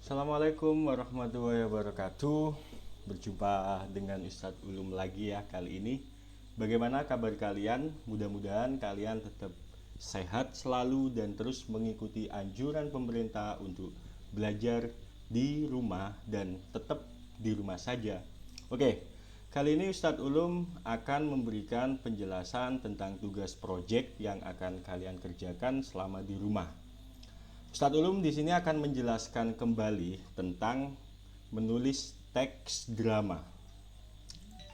Assalamualaikum warahmatullahi wabarakatuh. Berjumpa dengan Ustadz Ulum lagi ya kali ini. Bagaimana kabar kalian? Mudah-mudahan kalian tetap sehat selalu dan terus mengikuti anjuran pemerintah untuk belajar di rumah dan tetap di rumah saja. Oke, kali ini Ustadz Ulum akan memberikan penjelasan tentang tugas proyek yang akan kalian kerjakan selama di rumah. Ustadz Ulum di sini akan menjelaskan kembali tentang menulis teks drama.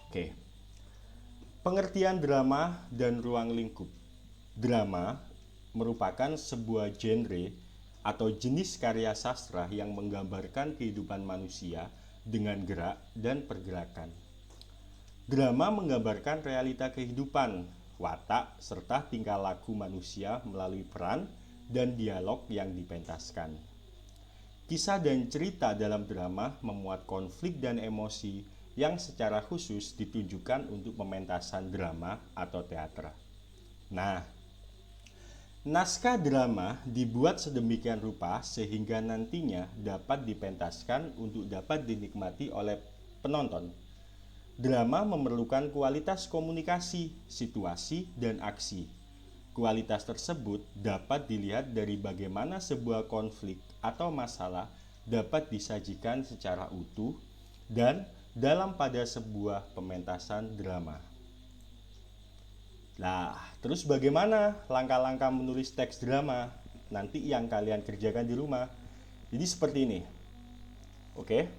Oke. Pengertian drama dan ruang lingkup. Drama merupakan sebuah genre atau jenis karya sastra yang menggambarkan kehidupan manusia dengan gerak dan pergerakan. Drama menggambarkan realita kehidupan, watak, serta tingkah laku manusia melalui peran dan dialog yang dipentaskan. Kisah dan cerita dalam drama memuat konflik dan emosi yang secara khusus ditujukan untuk pementasan drama atau teater. Nah, naskah drama dibuat sedemikian rupa sehingga nantinya dapat dipentaskan untuk dapat dinikmati oleh penonton. Drama memerlukan kualitas komunikasi, situasi, dan aksi. Kualitas tersebut dapat dilihat dari bagaimana sebuah konflik atau masalah dapat disajikan secara utuh dan dalam pada sebuah pementasan drama. Nah, terus bagaimana langkah-langkah menulis teks drama nanti yang kalian kerjakan di rumah? Jadi seperti ini. Oke.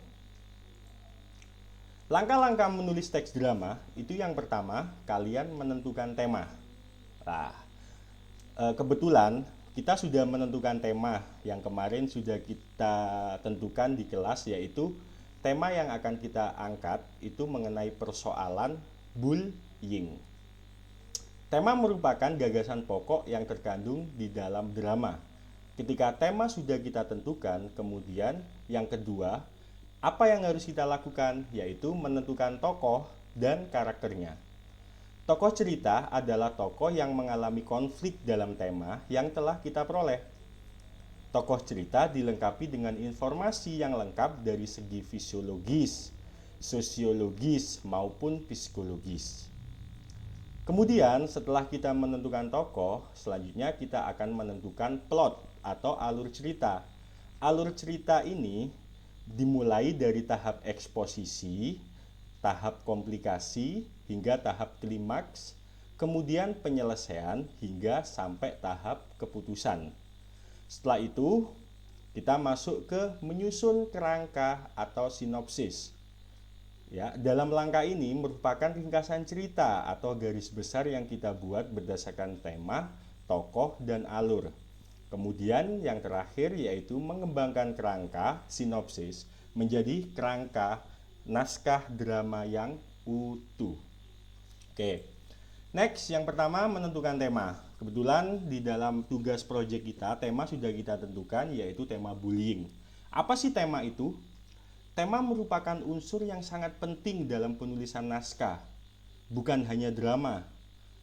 Langkah-langkah menulis teks drama itu yang pertama, kalian menentukan tema. Nah, kebetulan kita sudah menentukan tema yang kemarin sudah kita tentukan di kelas, yaitu tema yang akan kita angkat itu mengenai persoalan bullying. Tema merupakan gagasan pokok yang terkandung di dalam drama. Ketika tema sudah kita tentukan, kemudian yang kedua, apa yang harus kita lakukan, yaitu menentukan tokoh dan karakternya. Tokoh cerita adalah tokoh yang mengalami konflik dalam tema yang telah kita peroleh. Tokoh cerita dilengkapi dengan informasi yang lengkap dari segi fisiologis, sosiologis, maupun psikologis. Kemudian setelah kita menentukan tokoh, selanjutnya kita akan menentukan plot atau alur cerita. Alur cerita ini dimulai dari tahap eksposisi, tahap komplikasi, hingga tahap klimaks, kemudian penyelesaian hingga sampai tahap keputusan. Setelah itu, kita masuk ke menyusun kerangka atau sinopsis. Ya, dalam langkah ini merupakan ringkasan cerita atau garis besar yang kita buat berdasarkan tema, tokoh, dan alur. Kemudian yang terakhir yaitu mengembangkan kerangka sinopsis menjadi kerangka naskah drama yang utuh. Oke. Next, yang pertama menentukan tema. Kebetulan di dalam tugas proyek kita, tema sudah kita tentukan yaitu tema bullying. Apa sih tema itu? Tema merupakan unsur yang sangat penting dalam penulisan naskah. Bukan hanya drama,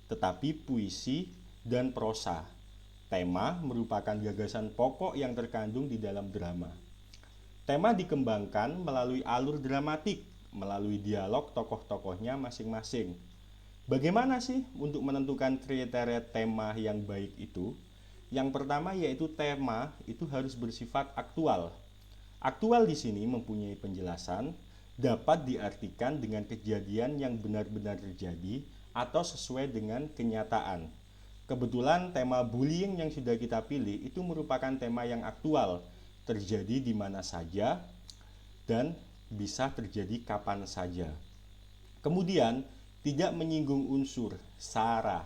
tetapi puisi dan prosa. Tema merupakan gagasan pokok yang terkandung di dalam drama. Tema dikembangkan melalui alur dramatik, melalui dialog tokoh-tokohnya masing-masing. Bagaimana sih untuk menentukan kriteria tema yang baik itu? Yang pertama yaitu tema itu harus bersifat aktual. Aktual di sini mempunyai penjelasan, dapat diartikan dengan kejadian yang benar-benar terjadi atau sesuai dengan kenyataan. Kebetulan tema bullying yang sudah kita pilih itu merupakan tema yang aktual, terjadi di mana saja dan bisa terjadi kapan saja. Kemudian, tidak menyinggung unsur sara.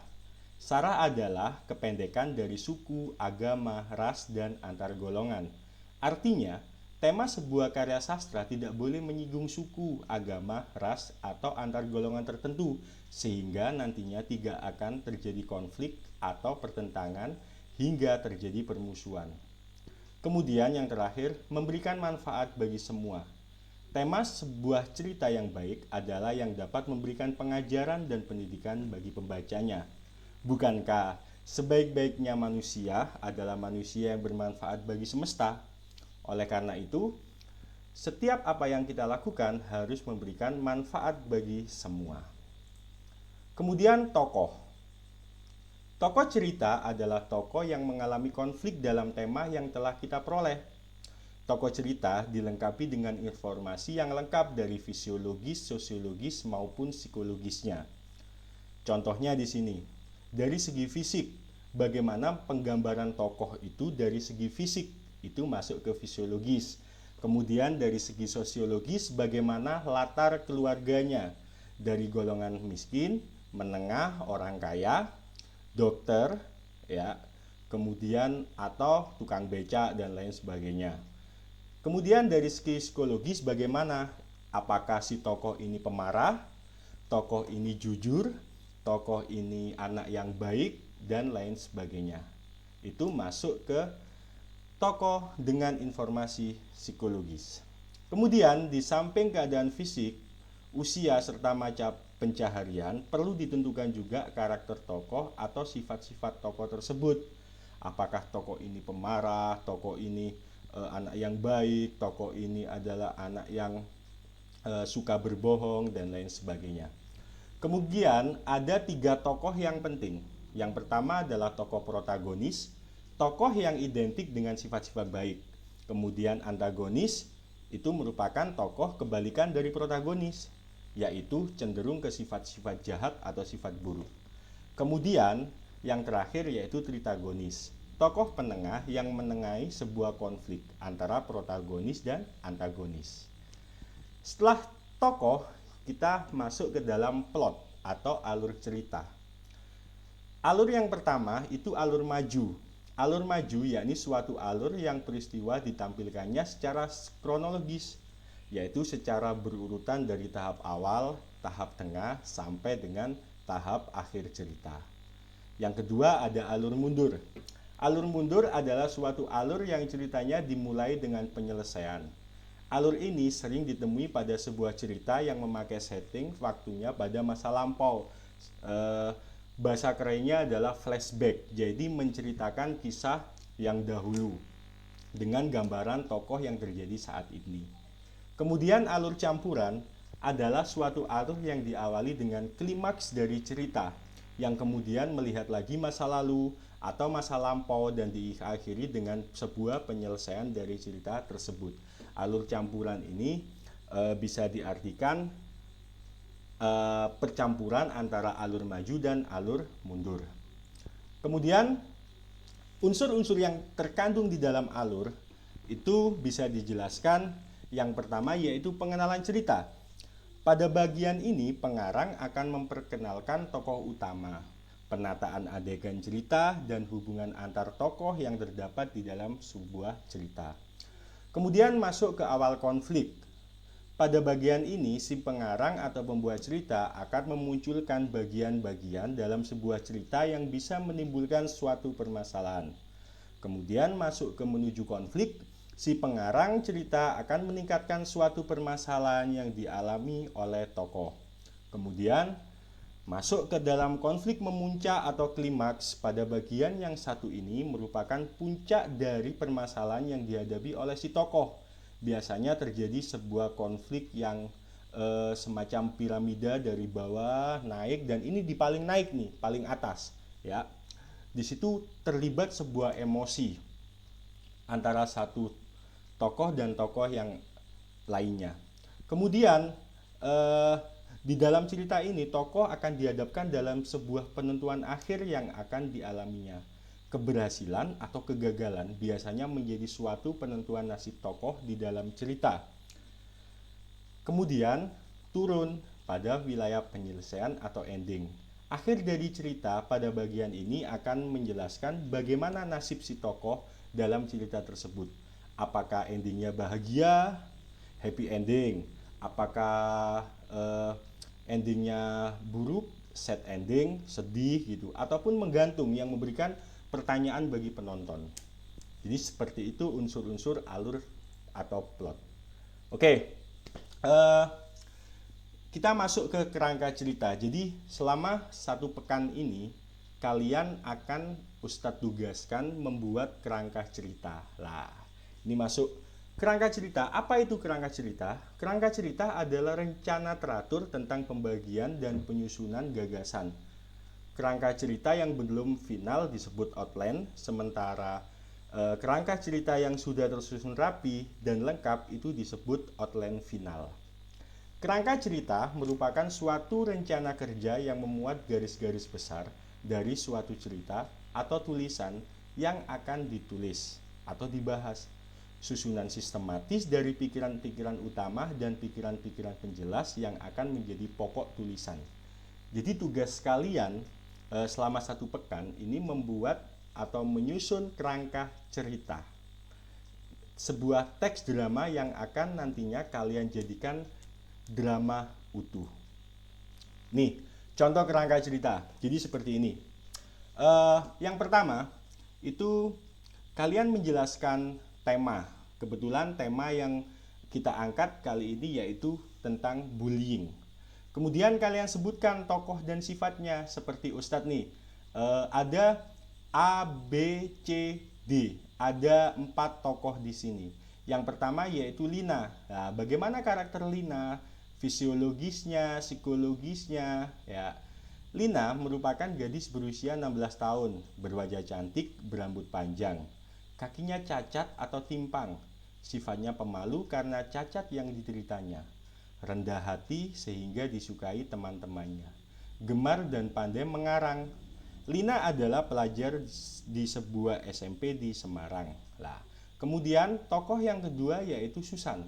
Sara adalah kependekan dari suku, agama, ras, dan antar golongan. Artinya, tema sebuah karya sastra tidak boleh menyinggung suku, agama, ras, atau antar golongan tertentu, sehingga nantinya tidak akan terjadi konflik atau pertentangan hingga terjadi permusuhan. Kemudian yang terakhir, memberikan manfaat bagi semua. Tema sebuah cerita yang baik adalah yang dapat memberikan pengajaran dan pendidikan bagi pembacanya. Bukankah sebaik-baiknya manusia adalah manusia yang bermanfaat bagi semesta? Oleh karena itu, Setiap apa yang kita lakukan harus memberikan manfaat bagi semua. Kemudian tokoh. Tokoh cerita adalah tokoh yang mengalami konflik dalam tema yang telah kita peroleh. Tokoh cerita dilengkapi dengan informasi yang lengkap dari fisiologis, sosiologis maupun psikologisnya. Contohnya di sini, dari segi fisik, bagaimana penggambaran tokoh itu dari segi fisik, itu masuk ke fisiologis. Kemudian dari segi sosiologis, bagaimana latar keluarganya, dari golongan miskin, menengah, orang kaya, dokter, ya, kemudian atau tukang beca dan lain sebagainya. Kemudian dari segi psikologis, bagaimana, apakah si tokoh ini pemarah, tokoh ini jujur, tokoh ini anak yang baik, dan lain sebagainya. Itu masuk ke tokoh dengan informasi psikologis. Kemudian di samping keadaan fisik, usia serta macam pencaharian, perlu ditentukan juga karakter tokoh atau sifat-sifat tokoh tersebut. Apakah tokoh ini pemarah, tokoh ini anak yang baik, tokoh ini adalah anak yang suka berbohong, dan lain sebagainya. Kemudian ada 3 tokoh yang penting. Yang pertama adalah tokoh protagonis, tokoh yang identik dengan sifat-sifat baik. Kemudian antagonis, itu merupakan tokoh kebalikan dari protagonis, yaitu cenderung ke sifat-sifat jahat atau sifat buruk. Kemudian yang terakhir yaitu tritagonis, tokoh penengah yang menengahi sebuah konflik antara protagonis dan antagonis. Setelah tokoh, kita masuk ke dalam plot atau alur cerita. Alur yang pertama itu alur maju. Alur maju yakni suatu alur yang peristiwa ditampilkannya secara kronologis, yaitu secara berurutan dari tahap awal, tahap tengah, sampai dengan tahap akhir cerita. Yang kedua ada alur mundur. Alur mundur adalah suatu alur yang ceritanya dimulai dengan penyelesaian. Alur ini sering ditemui pada sebuah cerita yang memakai setting waktunya pada masa lampau. Bahasa kerennya adalah flashback, jadi menceritakan kisah yang dahulu dengan gambaran tokoh yang terjadi saat ini. Kemudian alur campuran adalah suatu alur yang diawali dengan klimaks dari cerita, yang kemudian melihat lagi masa lalu atau masa lampau dan diakhiri dengan sebuah penyelesaian dari cerita tersebut. Alur campuran ini bisa diartikan percampuran antara alur maju dan alur mundur. Kemudian unsur-unsur yang terkandung di dalam alur itu bisa dijelaskan. Yang pertama yaitu pengenalan cerita. Pada bagian ini pengarang akan memperkenalkan tokoh utama, penataan adegan cerita, dan hubungan antar tokoh yang terdapat di dalam sebuah cerita. Kemudian masuk ke awal konflik. Pada bagian ini, si pengarang atau pembuat cerita akan memunculkan bagian-bagian dalam sebuah cerita yang bisa menimbulkan suatu permasalahan. Kemudian masuk ke menuju konflik, si pengarang cerita akan meningkatkan suatu permasalahan yang dialami oleh tokoh. Kemudian masuk ke dalam konflik memuncak atau klimaks. Pada bagian yang satu ini merupakan puncak dari permasalahan yang dihadapi oleh si tokoh. Biasanya terjadi sebuah konflik yang semacam piramida dari bawah naik, dan ini di paling naik nih, paling atas, ya. Di situ terlibat sebuah emosi antara satu tokoh dan tokoh yang lainnya. Kemudian di dalam cerita ini tokoh akan dihadapkan dalam sebuah penentuan akhir yang akan dialaminya. Keberhasilan atau kegagalan biasanya menjadi suatu penentuan nasib tokoh di dalam cerita. Kemudian turun pada wilayah penyelesaian atau ending. Akhir dari cerita pada bagian ini akan menjelaskan bagaimana nasib si tokoh dalam cerita tersebut. Apakah endingnya bahagia, happy ending? Apakah endingnya buruk, sad ending, sedih gitu, ataupun menggantung yang memberikan pertanyaan bagi penonton. Jadi seperti itu unsur-unsur alur atau plot. Oke, kita masuk ke kerangka cerita. Jadi selama 1 pekan ini kalian akan Ustadz tugaskan membuat kerangka cerita. Lah, ini masuk Kerangka cerita, apa itu kerangka cerita? Kerangka cerita adalah rencana teratur tentang pembagian dan penyusunan gagasan. Kerangka cerita yang belum final disebut outline, sementara kerangka cerita yang sudah tersusun rapi dan lengkap itu disebut outline final. Kerangka cerita merupakan suatu rencana kerja yang memuat garis-garis besar dari suatu cerita atau tulisan yang akan ditulis atau dibahas. Susunan sistematis dari pikiran-pikiran utama dan pikiran-pikiran penjelas yang akan menjadi pokok tulisan. Jadi tugas kalian selama 1 pekan ini membuat atau menyusun kerangka cerita. Sebuah teks drama yang akan nantinya kalian jadikan drama utuh. Nih, contoh kerangka cerita. Jadi seperti ini. Yang pertama, itu kalian menjelaskan tema. Kebetulan tema yang kita angkat kali ini yaitu tentang bullying. Kemudian kalian sebutkan tokoh dan sifatnya seperti Ustadz nih. Ada A, B, C, D. Ada 4 tokoh di sini. Yang pertama yaitu Lina. Nah, bagaimana karakter Lina? Fisiologisnya, psikologisnya, ya. Lina merupakan gadis berusia 16 tahun, berwajah cantik, berambut panjang. Kakinya cacat atau timpang. Sifatnya pemalu karena cacat yang dideritanya. Rendah hati sehingga disukai teman-temannya. Gemar dan pandai mengarang. Lina adalah pelajar di sebuah SMP di Semarang. Lah, kemudian tokoh yang kedua yaitu Susan.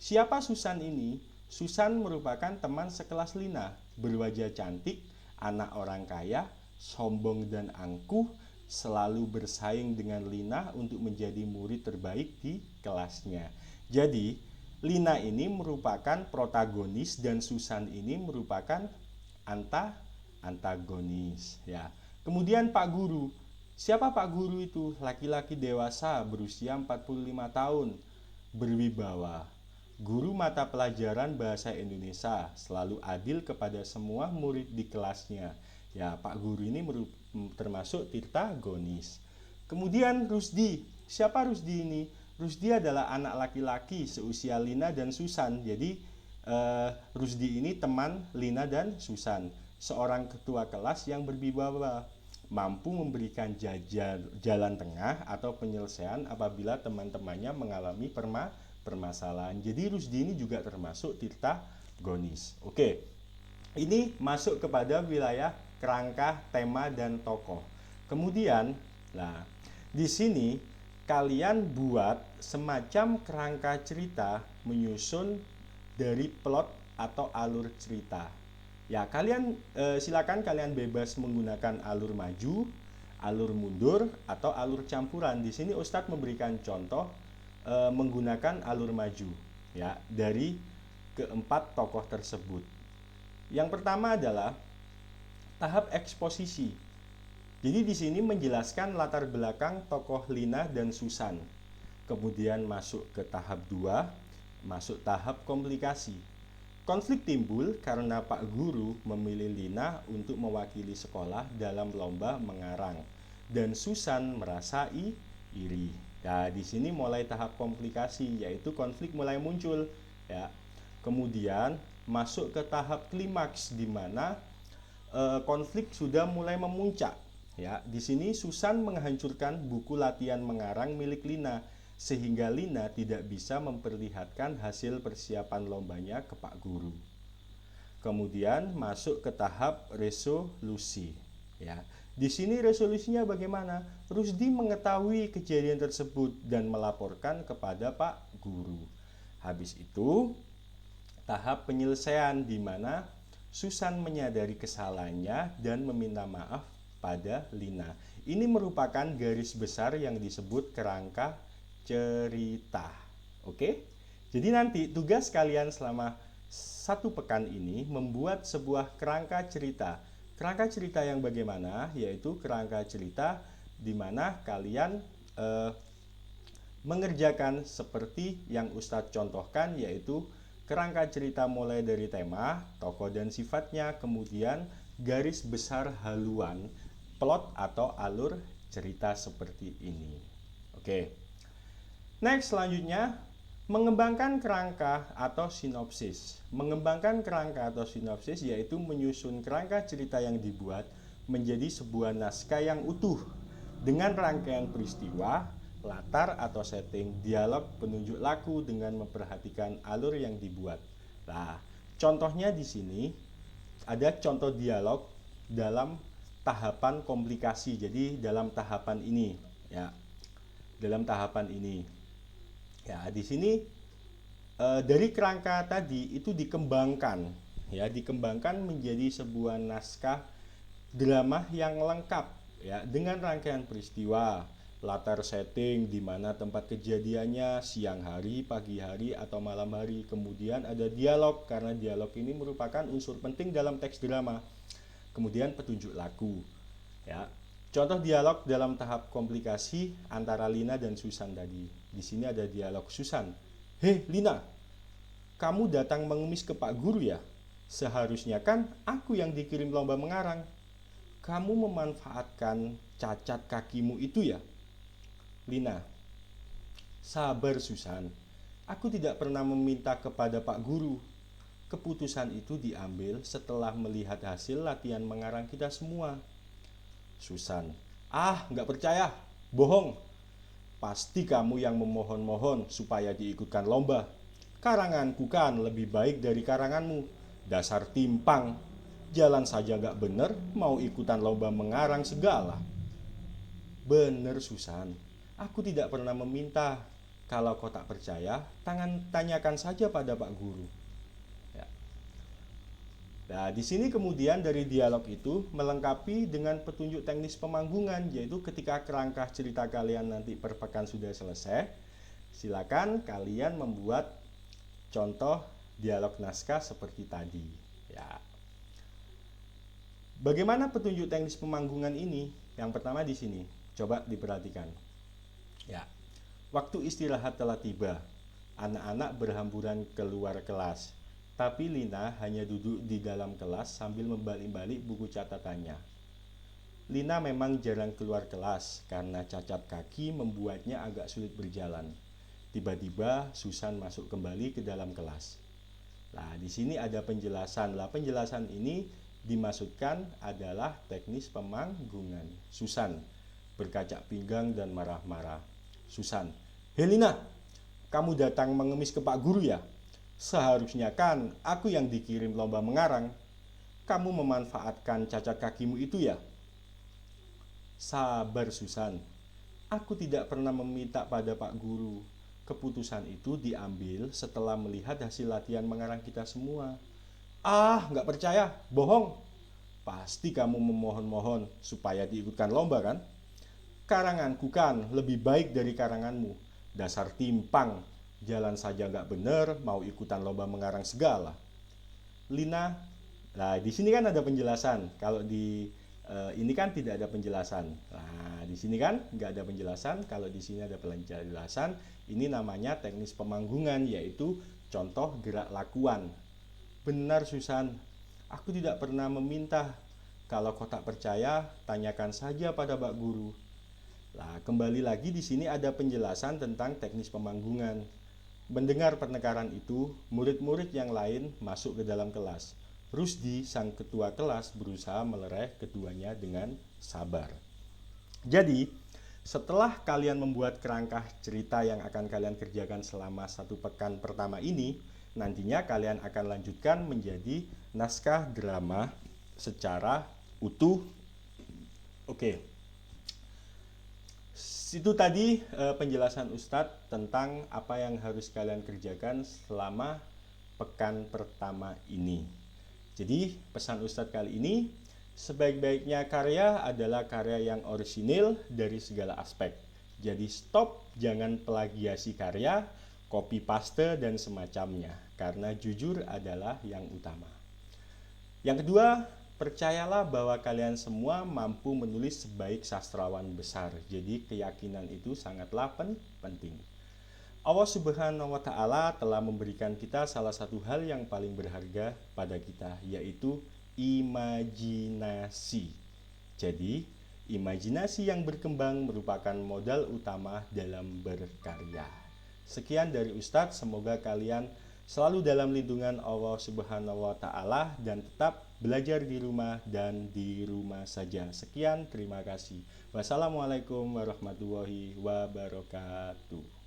Siapa Susan ini? Susan merupakan teman sekelas Lina, berwajah cantik, anak orang kaya, sombong dan angkuh, selalu bersaing dengan Lina untuk menjadi murid terbaik di kelasnya. Jadi, Lina ini merupakan protagonis dan Susan ini merupakan antagonis, ya. Kemudian Pak Guru. Siapa Pak Guru itu? Laki-laki dewasa berusia 45 tahun, berwibawa. Guru mata pelajaran bahasa Indonesia, selalu adil kepada semua murid di kelasnya. Ya, Pak Guru ini termasuk tirtagonis. Kemudian Rusdi. Siapa Rusdi ini? Rusdi adalah anak laki-laki seusia Lina dan Susan. Jadi Rusdi ini teman Lina dan Susan. Seorang ketua kelas yang berwibawa, mampu memberikan jalan tengah atau penyelesaian apabila teman-temannya mengalami permasalahan. Jadi Rusdi ini juga termasuk tirtagonis. Oke, ini masuk kepada wilayah kerangka, tema, dan tokoh. Kemudian, nah, di sini kalian buat semacam kerangka cerita menyusun dari plot atau alur cerita. Ya, kalian silakan kalian bebas menggunakan alur maju, alur mundur, atau alur campuran. Di sini Ustadz memberikan contoh menggunakan alur maju, ya, dari keempat tokoh tersebut. Yang pertama adalah tahap eksposisi. Jadi di sini menjelaskan latar belakang tokoh Lina dan Susan. Kemudian masuk ke tahap 2, masuk tahap komplikasi. Konflik timbul karena Pak Guru memilih Lina untuk mewakili sekolah dalam lomba mengarang dan Susan merasa iri. Nah, di sini mulai tahap komplikasi, yaitu konflik mulai muncul, ya. Kemudian masuk ke tahap klimaks di mana konflik sudah mulai memuncak, ya. Di sini Susan menghancurkan buku latihan mengarang milik Lina sehingga Lina tidak bisa memperlihatkan hasil persiapan lombanya ke Pak Guru. Kemudian masuk ke tahap resolusi, ya. Di sini resolusinya bagaimana? Rusdi mengetahui kejadian tersebut dan melaporkan kepada Pak Guru. Habis itu, tahap penyelesaian di mana Susan menyadari kesalahannya dan meminta maaf pada Lina. Ini merupakan garis besar yang disebut kerangka cerita. Oke? Jadi nanti tugas kalian selama 1 pekan ini membuat sebuah kerangka cerita. Kerangka cerita yang bagaimana? Yaitu kerangka cerita di mana kalian mengerjakan seperti yang Ustadz contohkan, yaitu kerangka cerita mulai dari tema, tokoh dan sifatnya, kemudian garis besar haluan, plot atau alur cerita seperti ini. Oke. Next, selanjutnya mengembangkan kerangka atau sinopsis. Mengembangkan kerangka atau sinopsis yaitu menyusun kerangka cerita yang dibuat menjadi sebuah naskah yang utuh dengan rangkaian peristiwa, latar atau setting, dialog, penunjuk laku dengan memperhatikan alur yang dibuat. Nah, contohnya di sini ada contoh dialog dalam tahapan komplikasi. Jadi dalam tahapan ini, ya, dalam tahapan ini. Ya, di sini dari kerangka tadi itu dikembangkan, ya, dikembangkan menjadi sebuah naskah drama yang lengkap, ya, dengan rangkaian peristiwa, latar setting di mana tempat kejadiannya siang hari, pagi hari atau malam hari. Kemudian ada dialog karena dialog ini merupakan unsur penting dalam teks drama. Kemudian petunjuk laku, ya. Contoh dialog dalam tahap komplikasi antara Lina dan Susan tadi. Di sini ada dialog Susan. "Hei Lina, kamu datang mengemis ke Pak Guru ya? Seharusnya kan aku yang dikirim lomba mengarang. Kamu memanfaatkan cacat kakimu itu ya?" Lina, "Sabar Susan, aku tidak pernah meminta kepada Pak Guru. Keputusan itu diambil setelah melihat hasil latihan mengarang kita semua." Susan, "Nggak percaya, bohong. Pasti kamu yang memohon-mohon supaya diikutkan lomba. Karanganku kan lebih baik dari karanganmu. Dasar timpang. Jalan saja nggak bener, mau ikutan lomba mengarang segala." "Bener Susan, aku tidak pernah meminta. Kalau kau tak percaya, tanyakan saja pada Pak Guru." Ya. Nah, di sini kemudian dari dialog itu melengkapi dengan petunjuk teknis pemanggungan, yaitu ketika kerangka cerita kalian nanti per pekan sudah selesai, silakan kalian membuat contoh dialog naskah seperti tadi. Ya. Bagaimana petunjuk teknis pemanggungan ini? Yang pertama di sini, coba diperhatikan. Ya. Waktu istirahat telah tiba. Anak-anak berhamburan keluar kelas. Tapi Lina hanya duduk di dalam kelas sambil membalik-balik buku catatannya. Lina memang jarang keluar kelas karena cacat kaki membuatnya agak sulit berjalan. Tiba-tiba Susan masuk kembali ke dalam kelas. Nah, di sini ada penjelasan. Penjelasan ini dimaksudkan adalah teknis pemanggungan. Susan berkacak pinggang dan marah-marah. Susan, "Hei Lina, kamu datang mengemis ke Pak Guru ya? Seharusnya kan aku yang dikirim lomba mengarang. Kamu memanfaatkan cacat kakimu itu ya?" "Sabar Susan, aku tidak pernah meminta pada Pak Guru. Keputusan itu diambil setelah melihat hasil latihan mengarang kita semua." Nggak percaya, bohong. Pasti kamu memohon-mohon supaya diikutkan lomba kan? Karanganku kan lebih baik dari karanganmu. Dasar timpang. Jalan saja nggak bener, mau ikutan lomba mengarang segala. Lina, nah di sini kan ada penjelasan. Kalau di ini kan tidak ada penjelasan. Nah di sini kan nggak ada penjelasan. Kalau di sini ada penjelasan. Ini namanya teknis pemanggungan, yaitu contoh gerak lakuan. Benar Susan, aku tidak pernah meminta. Kalau kau tak percaya, tanyakan saja pada Pak Guru. Nah, kembali lagi di sini ada penjelasan tentang teknis pemanggungan. Mendengar penekanan itu, murid-murid yang lain masuk ke dalam kelas. Rusdi, sang ketua kelas, berusaha melerai keduanya dengan sabar. Jadi, setelah kalian membuat kerangka cerita yang akan kalian kerjakan selama 1 pekan pertama ini, nantinya kalian akan lanjutkan menjadi naskah drama secara utuh. Oke. Itu tadi penjelasan Ustadz tentang apa yang harus kalian kerjakan selama pekan pertama ini. Jadi pesan Ustadz kali ini, sebaik-baiknya karya adalah karya yang orisinil dari segala aspek. Jadi stop, jangan plagiasi karya, copy paste dan semacamnya, karena jujur adalah yang utama. Yang kedua, percayalah bahwa kalian semua mampu menulis sebaik sastrawan besar. Jadi keyakinan itu sangatlah penting. Allah Subhanahu wa Ta'ala telah memberikan kita salah satu hal yang paling berharga pada kita, yaitu imajinasi. Jadi, imajinasi yang berkembang merupakan modal utama dalam berkarya. Sekian dari Ustadz, semoga kalian selalu dalam lindungan Allah Subhanahu wa Ta'ala dan tetap belajar di rumah dan di rumah saja. Sekian, terima kasih. Wassalamualaikum warahmatullahi wabarakatuh.